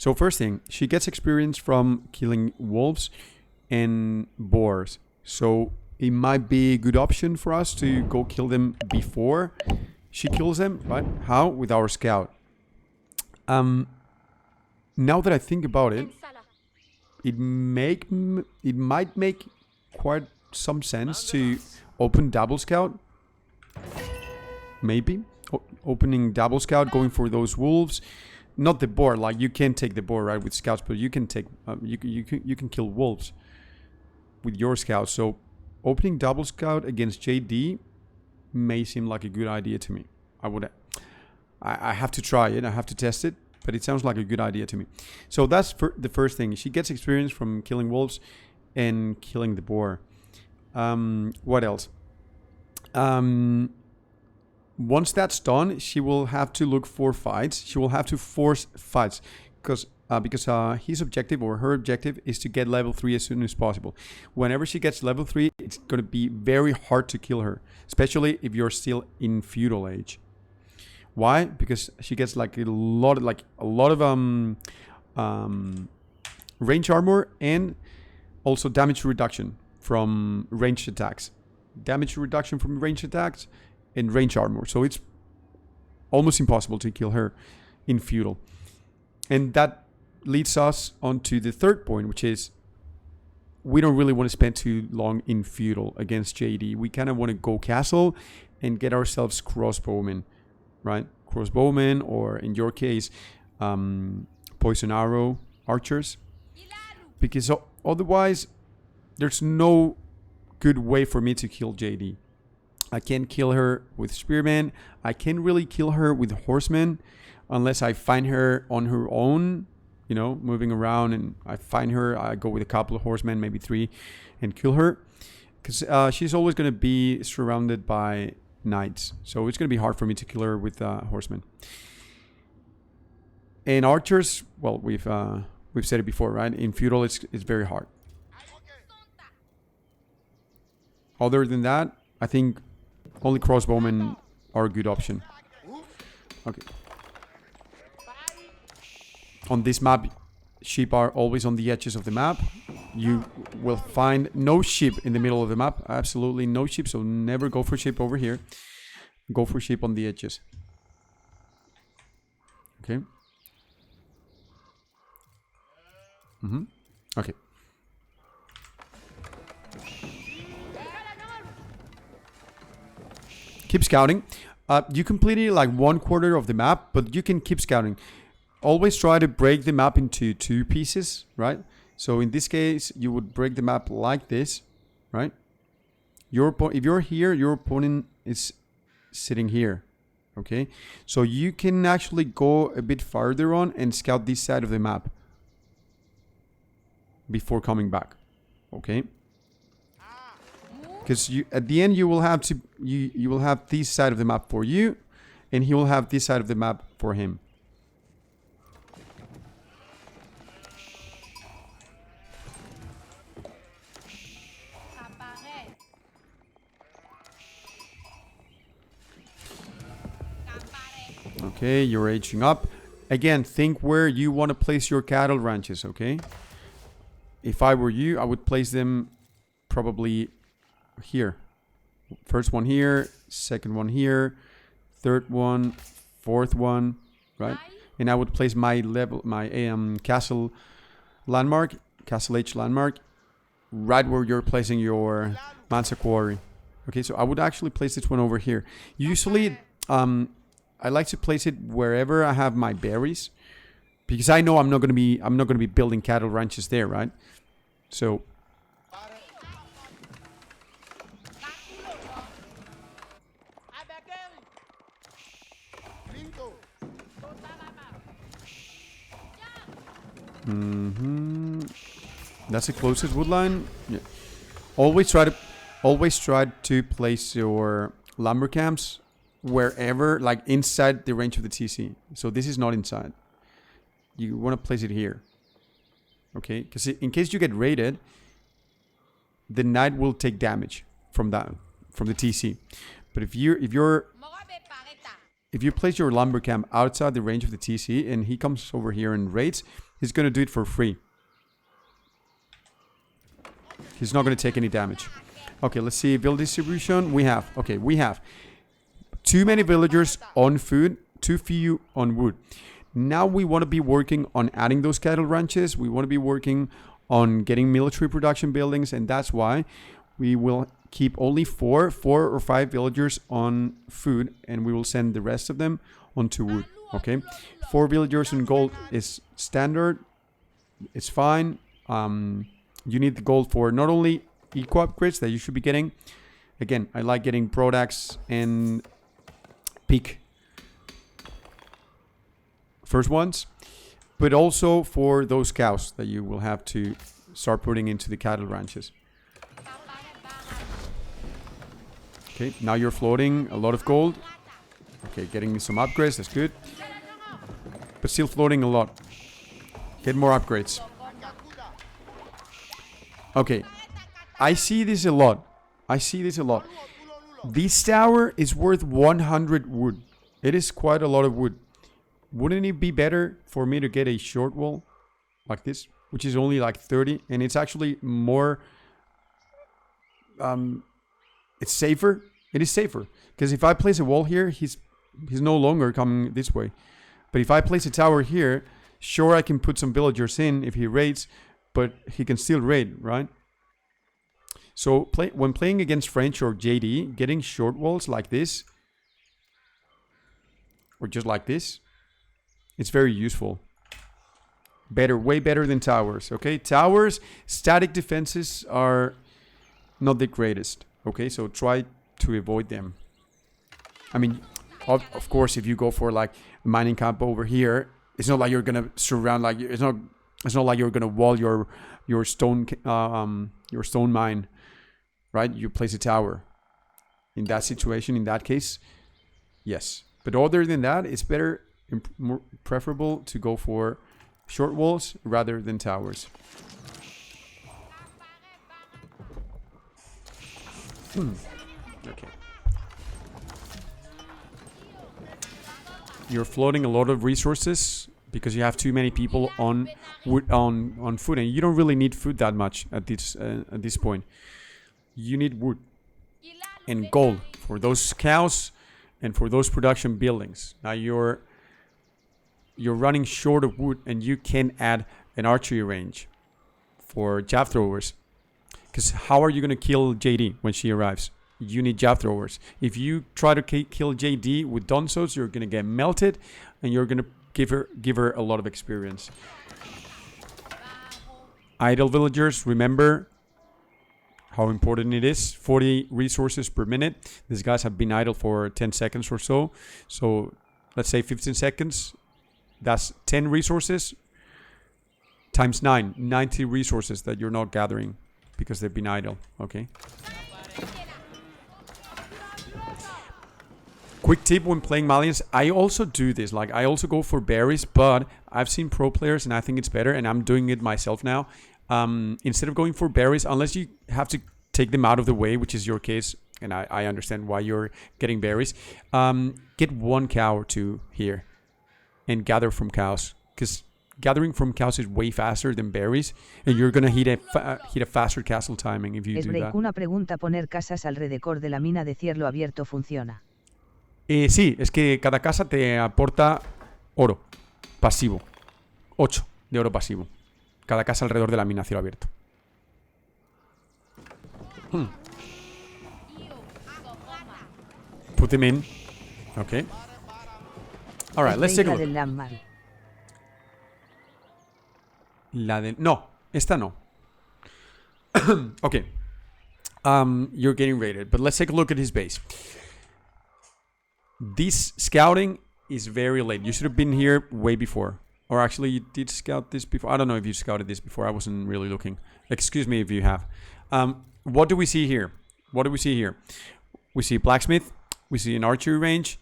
So first thing, she gets experience from killing wolves and boars. So it might be a good option for us to go kill them before she kills them, right? How? With our scout. Now that I think about it, it might make quite some sense to open double scout. Maybe opening double scout, going for those wolves. Not the boar, like you can take the boar, right, with scouts, but you can take you can kill wolves with your scouts. So opening double scout against JD may seem like a good idea to me. I have to try it, I have to test it, but it sounds like a good idea to me. So that's the first thing. She gets experience from killing wolves and killing the boar. What else? Once that's done, she will have to look for fights. She will have to force fights because his objective or her objective is to get level 3 as soon as possible. Whenever she gets level 3, it's going to be very hard to kill her, especially if you're still in feudal age. Why? Because she gets like a lot of range armor and also damage reduction from ranged attacks. Damage reduction from ranged attacks and range armor. So it's almost impossible to kill her in feudal. And that leads us on to the third point, which is we don't really want to spend too long in feudal against JD. We kind of want to go castle and get ourselves crossbowmen, right? Crossbowmen, or in your case, poison arrow archers. Because otherwise, there's no good way for me to kill JD. I can't kill her with spearmen. I can't really kill her with horsemen unless I find her on her own, you know, moving around, and I find her. I go with a couple of horsemen, maybe 3, and kill her. Because she's always going to be surrounded by knights. So it's going to be hard for me to kill her with horsemen. And archers, well, we've said it before, right? In feudal, it's very hard. Other than that, I think only crossbowmen are a good option. Okay. On this map, sheep are always on the edges of the map. You will find no sheep in the middle of the map. Absolutely no sheep, so never go for sheep over here. Go for sheep on the edges. Okay. Okay. Keep scouting. You completed like 1/4 of the map, but you can keep scouting. Always try to break the map into 2 pieces, right? So in this case, you would break the map like this, right? If you're here, your opponent is sitting here, okay? So you can actually go a bit farther on and scout this side of the map before coming back, okay? Because at the end you will have to you will have this side of the map for you, and he will have this side of the map for him. Okay, you're aging up. Again, think where you want to place your cattle ranches, okay? If I were you, I would place them probably here. First one here, second one here, third one, fourth one, right? And I would place my castle landmark, castle H landmark, right where you're placing your Mansa quarry. Okay, so I would actually place this one over here. Usually, I like to place it wherever I have my berries, because I know I'm not gonna be building cattle ranches there, right? So that's the closest wood line. Yeah. Always try to place your lumber camps wherever, like inside the range of the TC. So this is not inside. You want to place it here. Okay? Because in case you get raided, the knight will take damage from the TC. But if you place your lumber camp outside the range of the TC and he comes over here and raids, he's going to do it for free. He's not going to take any damage. Okay, let's see. Build distribution. We have too many villagers on food, too few on wood. Now we want to be working on adding those cattle ranches. We want to be working on getting military production buildings, and that's why we will keep only four or five villagers on food, and we will send the rest of them onto wood. Okay, 4 villagers in gold is standard. It's fine. You need the gold for not only eco upgrades that you should be getting. Again, I like getting products and peak first ones, but also for those cows that you will have to start putting into the cattle ranches. Okay, now you're floating a lot of gold. Okay, getting me some upgrades, that's good. But still floating a lot. Get more upgrades. Okay, I see this a lot. This tower is worth 100 wood. It is quite a lot of wood. Wouldn't it be better for me to get a short wall like this, which is only like 30, and it's actually more it's safer. It is safer because if I place a wall here, he's no longer coming this way. But if I place a tower here, sure, I can put some villagers in if he raids, but he can still raid, right? So when playing against French or JD, getting short walls like this, or just like this, it's very useful. Better, way better than towers, okay? Towers, static defenses are not the greatest, okay? So try to avoid them. I mean, of course, if you go for like a mining camp over here, it's not like you're gonna surround, like it's not like you're gonna wall your stone mine, right? You place a tower. In that situation, in that case, yes. But other than that, it's better, more preferable to go for short walls rather than towers. Okay. You're floating a lot of resources because you have too many people on wood, on food, and you don't really need food that much at this point. You need wood and gold for those cows and for those production buildings. Now you're running short of wood, and you can add an archery range for jab throwers. Because how are you going to kill JD when she arrives? You need jab throwers. If you try to kill JD with Donsos, you're going to get melted, and you're going to give her a lot of experience. Idle villagers, remember how important it is. 40 resources per minute. These guys have been idle for 10 seconds or so. So let's say 15 seconds. That's 10 resources times 9. 90 resources that you're not gathering because they've been idle. Okay. Quick tip when playing Malians, I also do this. Like, I also go for berries, but I've seen pro players and I think it's better, and I'm doing it myself now. Instead of going for berries, unless you have to take them out of the way, which is your case, and I understand why you're getting berries, get one cow or two here and gather from cows, because gathering from cows is way faster than berries, and you're gonna hit a faster castle timing if you do that. Una pregunta: poner casas alrededor de la mina de cielo abierto funciona. Sí, es que cada casa te aporta oro pasivo, 8 de oro pasivo, cada casa alrededor de la mina a cielo abierto. Put them in. Okay. All right, let's take a look. No, esta no. Okay. You're getting raided, but let's take a look at his base. This scouting is very late. You should have been here way before. Or actually, you did scout this before. I don't know if you scouted this before. I wasn't really looking. Excuse me if you have. What do we see here? We see blacksmith. We see an archery range.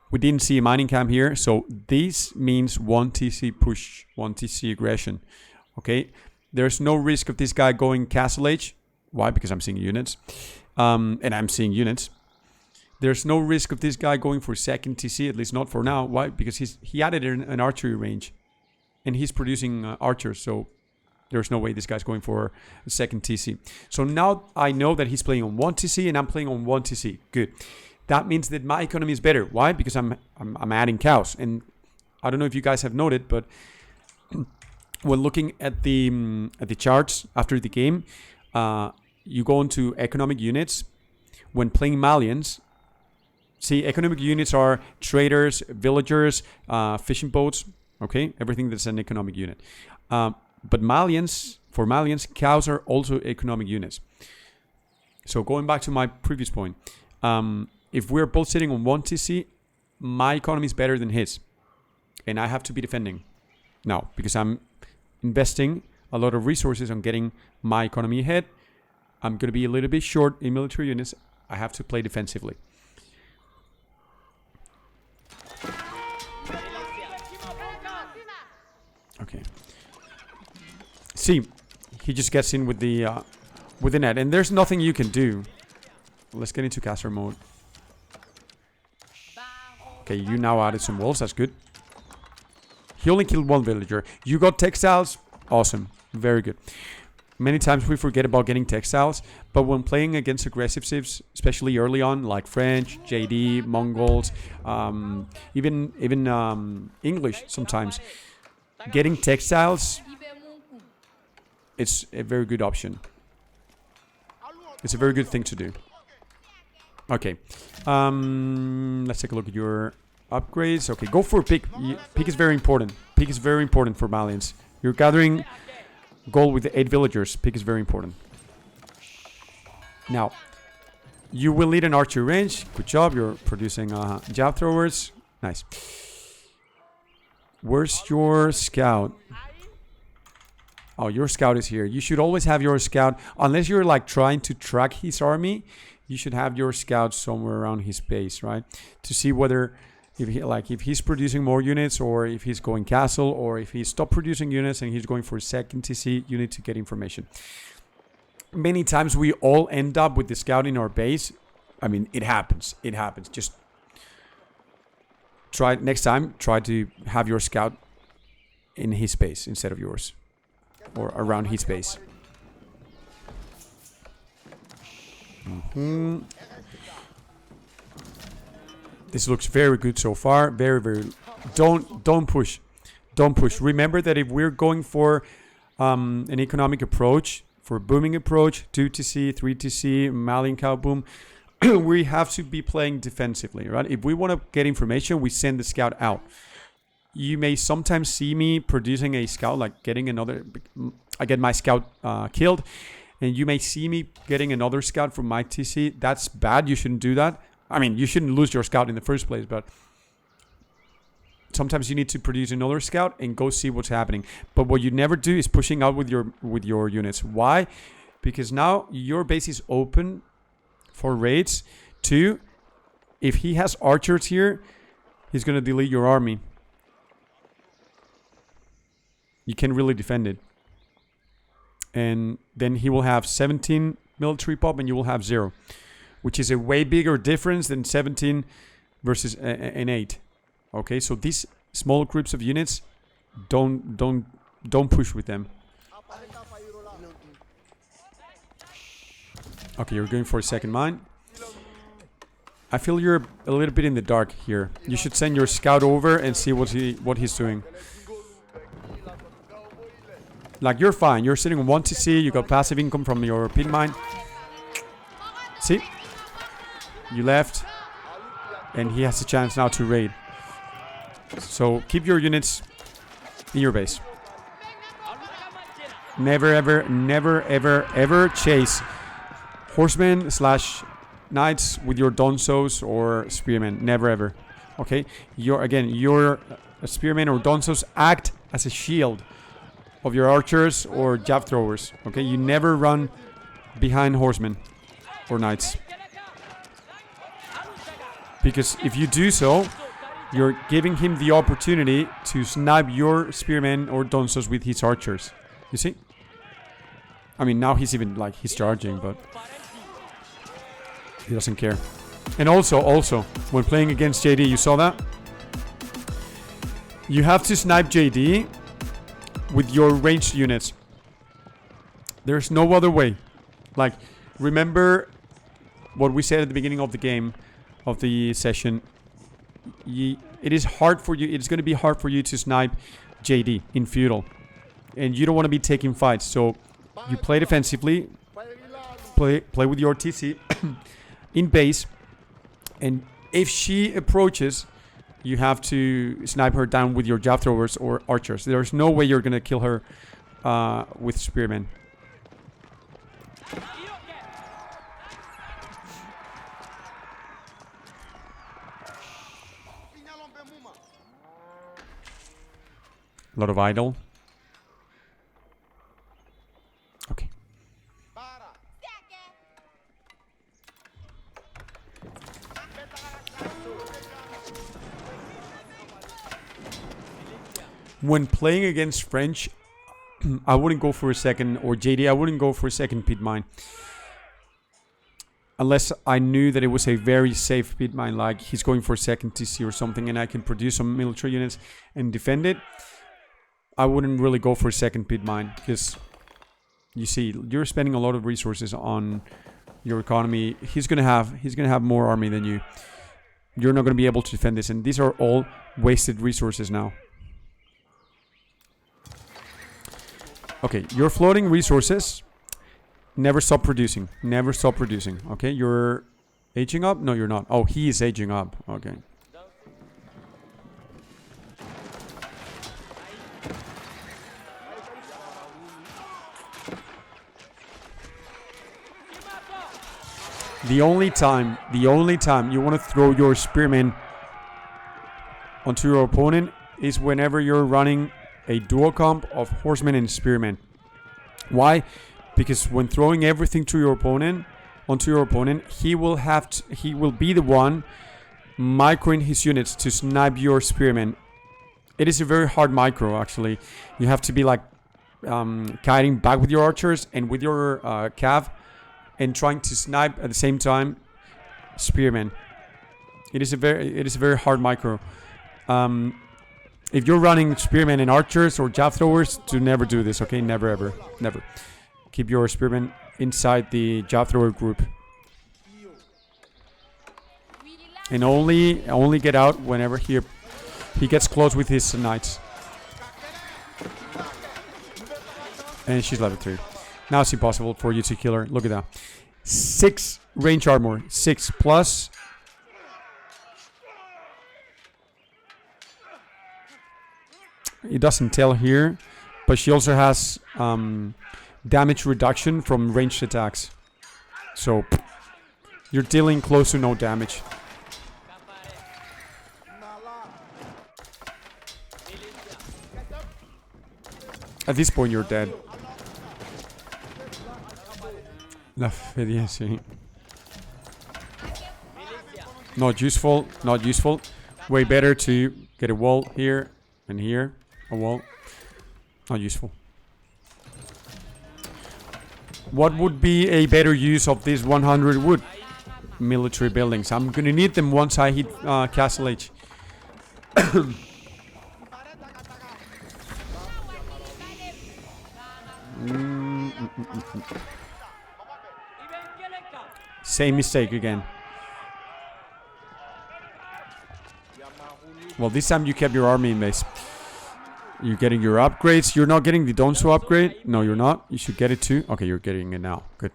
We didn't see a mining camp here. So this means 1 TC push, 1 TC aggression. Okay. There's no risk of this guy going castle age. Why? Because I'm seeing units. And I'm seeing units. There's no risk of this guy going for second TC, at least not for now. Why? Because he added an archery range. and he's producing archers, so there's no way this guy's going for a second TC. So now I know that he's playing on 1 TC and I'm playing on 1 TC. Good. That means that my economy is better. Why? Because I'm adding cows. And I don't know if you guys have noted, but when looking at the charts after the game, you go into economic units. When playing Malians, see, economic units are traders, villagers, fishing boats, okay? Everything that's an economic unit. But for Malians, cows are also economic units. So going back to my previous point, if we're both sitting on 1 TC, my economy is better than his. And I have to be defending now because I'm investing a lot of resources on getting my economy ahead. I'm going to be a little bit short in military units. I have to play defensively. Okay. See, he just gets in with the net, and there's nothing you can do. Let's get into caster mode. Okay, you now added some walls. That's good. He only killed 1 villager. You got textiles. Awesome. Very good. Many times we forget about getting textiles, but when playing against aggressive civs, especially early on, like French, JD, Mongols, even English sometimes, getting textiles, it's a very good option. It's a very good thing to do. Okay. Let's take a look at your upgrades. Okay, go for pick. Pick is very important. Pick is very important for Malians. You're gathering gold with the 8 villagers. Pick is very important. Now, you will lead an archer range. Good job. You're producing jab throwers. Nice. Where's your scout? Oh, your scout is here. You should always have your scout. Unless you're like trying to track his army, you should have your scout somewhere around his base, right? To see whether if he's producing more units, or if he's going castle, or if he stopped producing units and he's going for a second TC, you need to get information. Many times we all end up with the scout in our base. I mean, it happens. It happens. Just try next time. Try to have your scout in his base instead of yours, or around his base. This looks very good so far. Very, very. Don't push. Don't push. Remember that if we're going for an economic approach, for a booming approach, 2 TC, 3 TC, Malian cow boom, we have to be playing defensively, right? If we want to get information, we send the scout out. You may sometimes see me producing a scout, like getting another. I get my scout killed, and you may see me getting another scout from my TC. That's bad. You shouldn't do that. I mean, you shouldn't lose your scout in the first place, but sometimes you need to produce another scout and go see what's happening. But what you never do is pushing out with your units. Why? Because now your base is open for raids. 2, if he has archers here, he's going to delete your army. You can really defend it. And then he will have 17 military pop and you will have 0. Which is a way bigger difference than 17 versus an 8. Okay, so these small groups of units, don't push with them. Okay, you're going for a second mine. I feel you're a little bit in the dark here. You should send your scout over and see what he's doing. Like, you're fine. You're sitting on 1 TC. You got passive income from your pin mine. See? You left, and he has a chance now to raid. So keep your units in your base. Never, ever, never, ever, ever chase horsemen / knights with your donsos or spearmen. Never, ever. Okay? Your spearmen or donsos act as a shield of your archers or jab throwers. Okay? You never run behind horsemen or knights. Because if you do so, you're giving him the opportunity to snipe your spearmen or donsos with his archers. You see? I mean, now he's even like, he's charging, but he doesn't care. And also, when playing against JD, you saw that? You have to snipe JD with your ranged units. There's no other way. Like, remember what we said at the beginning of the game, of the session. It is hard for you. It's going to be hard for you to snipe JD in feudal, and you don't want to be taking fights. So you play defensively. Play with your TC in base, and if she approaches, you have to snipe her down with your jab throwers or archers. There's no way you're gonna kill her with spearmen. A lot of idle. Okay. When playing against French, I wouldn't go for a second, or JD, I wouldn't go for a second pit mine. Unless I knew that it was a very safe pit mine, like he's going for a second TC or something, and I can produce some military units and defend it. I wouldn't really go for a second pit mine, because you see, you're spending a lot of resources on your economy. He's gonna have more army than you. You're not gonna be able to defend this, and these are all wasted resources now. Okay, you're floating resources. Never stop producing. Never stop producing. Okay, you're aging up? No, you're not. Oh, he is aging up. Okay. The only time you want to throw your spearmen onto your opponent is whenever you're running a dual comp of horsemen and spearmen. Why? Because when throwing everything to your opponent, onto your opponent, he will be the one microing his units to snipe your spearmen. It is a very hard micro, actually. You have to be like kiting back with your archers and with your cav, and trying to snipe at the same time spearmen. It is a very hard micro. If you're running spearmen and archers or jab throwers, do never do this, okay? Never, ever. Never. Keep your spearmen inside the jab thrower group. And only get out whenever he gets close with his knights. And she's level 3. Now it's impossible for you to kill her. Look at that. 6 range armor. 6 plus. It doesn't tell here, but she also has damage reduction from ranged attacks. So you're dealing close to no damage. At this point, you're dead. La feria, sí. Not useful. Not useful. Way better to get a wall here and here. A wall. Not useful. What would be a better use of these 100 wood military buildings? I'm gonna need them once I hit Castle Age. Same mistake again. Well, this time you kept your army in base. You're getting your upgrades. You're not getting the Donsu upgrade. No, you're not. You should get it too. Okay, you're getting it now. Good.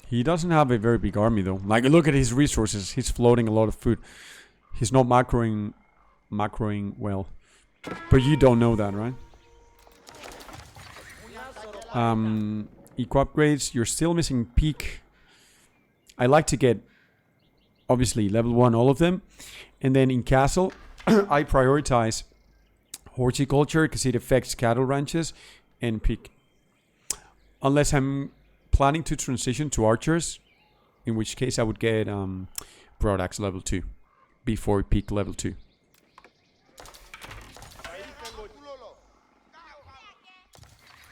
He doesn't have a very big army though. Like, look at his resources. He's floating a lot of food. He's not macroing well. But you don't know that, right? Eco upgrades. You're still missing peak. I like to get, obviously, level 1 all of them. And then in castle, I prioritize horticulture because it affects cattle ranches and peak. Unless I'm planning to transition to archers, in which case I would get broadaxe level 2 before peak level 2.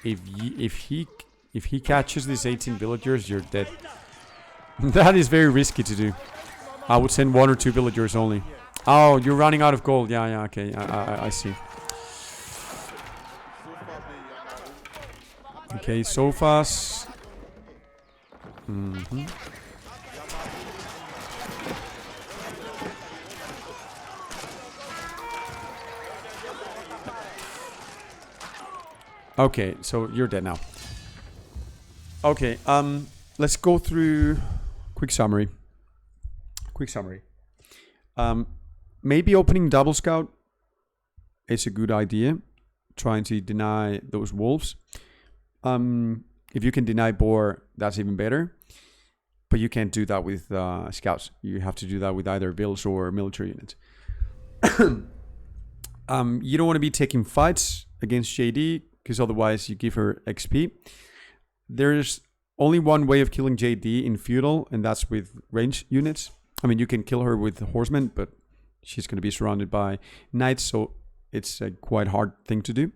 If he catches these 18 villagers, you're dead. That is very risky to do. I would send 1 or 2 villagers only. Oh, you're running out of gold. Yeah, okay. I see. Okay, sofas. Okay, so you're dead now. Okay, let's go through quick summary. Maybe opening double scout is a good idea. Trying to deny those wolves. If you can deny boar, that's even better. But you can't do that with scouts. You have to do that with either vills or military units. You don't want to be taking fights against JD, because otherwise you give her XP. There's only one way of killing JD in feudal, and that's with range units. I mean, you can kill her with horsemen, but she's going to be surrounded by knights, so it's a quite hard thing to do.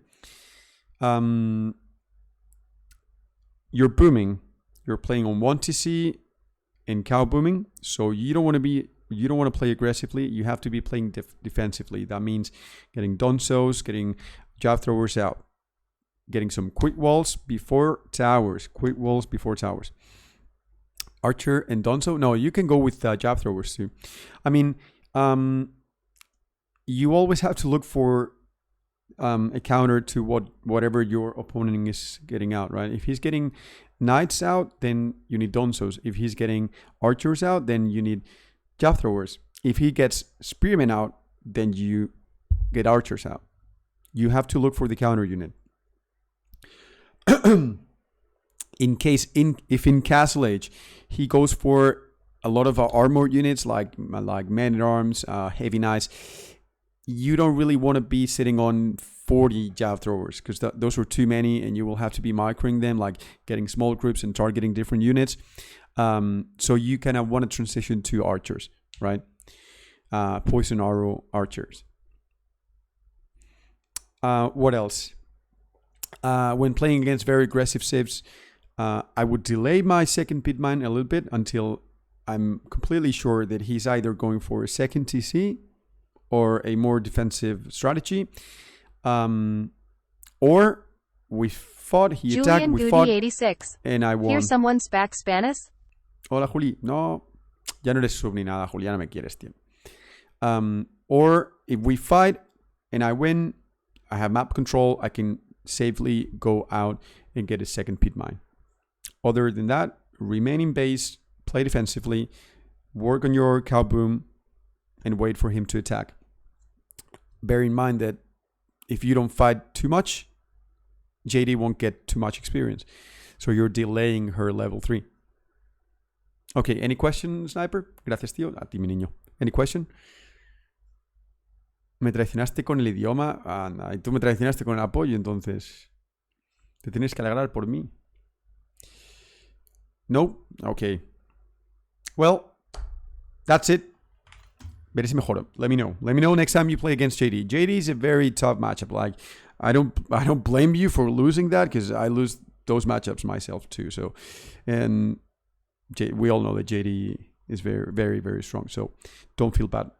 You're booming. You're playing on 1 TC in cow booming, so you don't want to play aggressively. You have to be playing defensively. That means getting donsos, getting jab throwers out, getting some quick walls before towers. Archer and donso. No, you can go with jab throwers too. I mean, you always have to look for a counter to whatever your opponent is getting out, right? If he's getting knights out, then you need donsos. If he's getting archers out, then you need jab throwers. If he gets spearmen out, then you get archers out. You have to look for the counter unit. If in Castle Age he goes for a lot of armor units like men at arms, heavy knights, you don't really want to be sitting on 40 jab throwers, because those are too many, and you will have to be microing them, like getting small groups and targeting different units. So you kind of want to transition to archers, right? Poison arrow archers. What else? When playing against very aggressive civs, I would delay my second pitmine a little bit until I'm completely sure that he's either going for a second TC or a more defensive strategy. Or we fought, he attacked, we fought, 86. and I won. Hear someone speak Spanish? Hola, Juli. No, ya no eres sub ni nada, Juli. Ya no me quieres, tío. Or if we fight and I win, I have map control, I can safely go out and get a second pit mine. Other than that, remain in base, play defensively, work on your cow boom, and wait for him to attack. Bear in mind that if you don't fight too much, JD won't get too much experience. So you're delaying her level 3. Okay, any question, Sniper? Gracias, tío. A ti, mi niño. Any question? Me traicionaste con el idioma. Y tú me traicionaste con el apoyo, entonces te tienes que alegrar por mí. No? Okay. Well, that's it. Ver si mejoro. Let me know. Let me know next time you play against JD. JD is a very tough matchup. Like, I don't blame you for losing that, because I lose those matchups myself too. So, and we all know that JD is very, very, very strong. So don't feel bad.